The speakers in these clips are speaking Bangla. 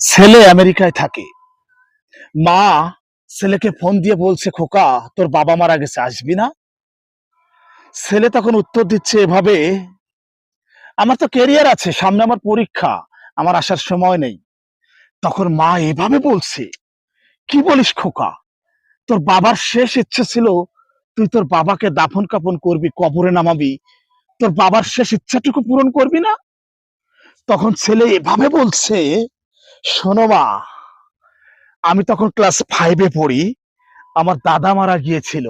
ছেলে আমেরিকায় থাকে। মা ছেলেকে ফোন দিয়ে বলছে, খোকা তোর বাবা মারা গেছে, আসবি না? ছেলে তখন উত্তর দিচ্ছে এভাবে, আমার তো ক্যারিয়ার আছে, সামনে আমার পরীক্ষা, আমার আসার সময় নেই। তখন মা এভাবে বলছে, কি বলিস খোকা, তোর বাবার শেষ ইচ্ছে ছিল তুই তোর বাবাকে দাফন কাফন করবি, কবরে নামাবি, তোর বাবার শেষ ইচ্ছাটুকু পূরণ করবি না? তখন ছেলে এভাবে বলছে, শোনো মা, আমি তখন ক্লাস 5-এ পড়ি, আমার দাদা মারা গিয়েছিল,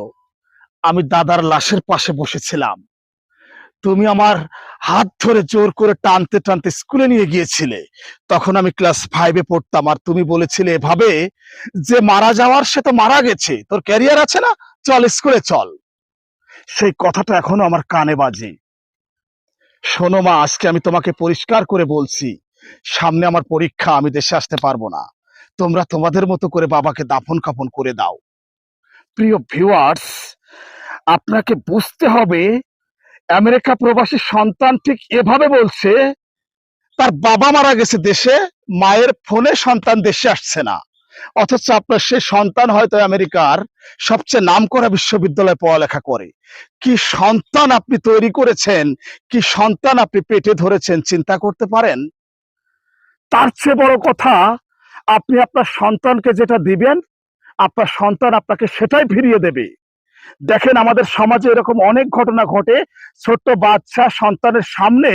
আমি দাদার লাশের পাশে বসেছিলাম, তুমি আমার হাত ধরে জোর করে টানতে টানতে স্কুলে নিয়ে গিয়েছিলে। তখন আমি ক্লাস 5-এ পড়তাম, আর তুমি বলেছিলে এভাবে যে মারা যাওয়ার সে তো মারা গেছে, তোর ক্যারিয়ার আছে না, চল স্কুলে চল। সেই কথাটা এখনো আমার কানে বাজে। শোনো মা, আজকে আমি তোমাকে পরিষ্কার করে বলছি, সামনে আমার পরীক্ষা, আমি দেশে আসতে পারবো না, তোমরা তোমাদের মতো করে বাবাকে দাফন কাফন করে দাও। প্রিয় ভিউয়ার্স, আপনাকে বুঝতে হবে, আমেরিকা প্রবাসী সন্তান ঠিক এভাবে বলছে, তার বাবা মারা গেছে দেশে, মায়ের ফোনে সন্তান দেশে আসছে না, অথচ আপনার সেই সন্তান হয়তো আমেরিকার সবচেয়ে নামকরা বিশ্ববিদ্যালয়ে পড়ালেখা করে। কি সন্তান আপনি তৈরি করেছেন, কি সন্তান আপনি পেটে ধরেছেন, চিন্তা করতে পারেন? তার চেয়ে বড় কথা, আপনি আপনার সন্তানকে যেটা দিবেন, আপনার সন্তান আপনাকে সেটাই ফিরিয়ে দেবে। দেখেন, আমাদের সমাজে এরকম অনেক ঘটনা ঘটে, ছোট্ট বাচ্চা সন্তানের সামনে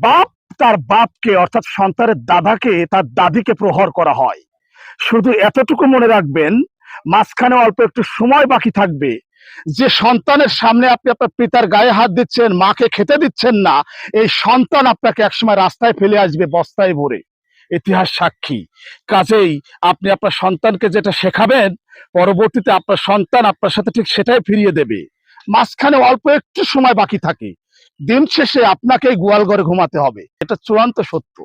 বাপ তার বাপকে, অর্থাৎ সন্তানের দাদাকে তার দাদিকে প্রহার করা হয়। শুধু এতটুকু মনে রাখবেন, মাঝখানে অল্প একটু সময় বাকি থাকবে, যে সন্তানের সামনে আপনি আপনার পিতার গায়ে হাত দিচ্ছেন, মাকে খেতে দিচ্ছেন না, এই সন্তান আপনাকে একসময় রাস্তায় ফেলে আসবে বস্তায় ভরে, ইতিহাস সাক্ষী। কাজেই আপনি আপনার সন্তানকে যেটা শেখাবেন, পরবর্তীতে আপনার সন্তান আপনার সাথে ঠিক সেটাই ফিরিয়ে দেবে। মাঝখানে অল্প একটু সময় বাকি থাকে, দিন শেষে আপনাকেই গোয়াল ঘরে ঘুমাতে হবে, এটা চূড়ান্ত সত্য।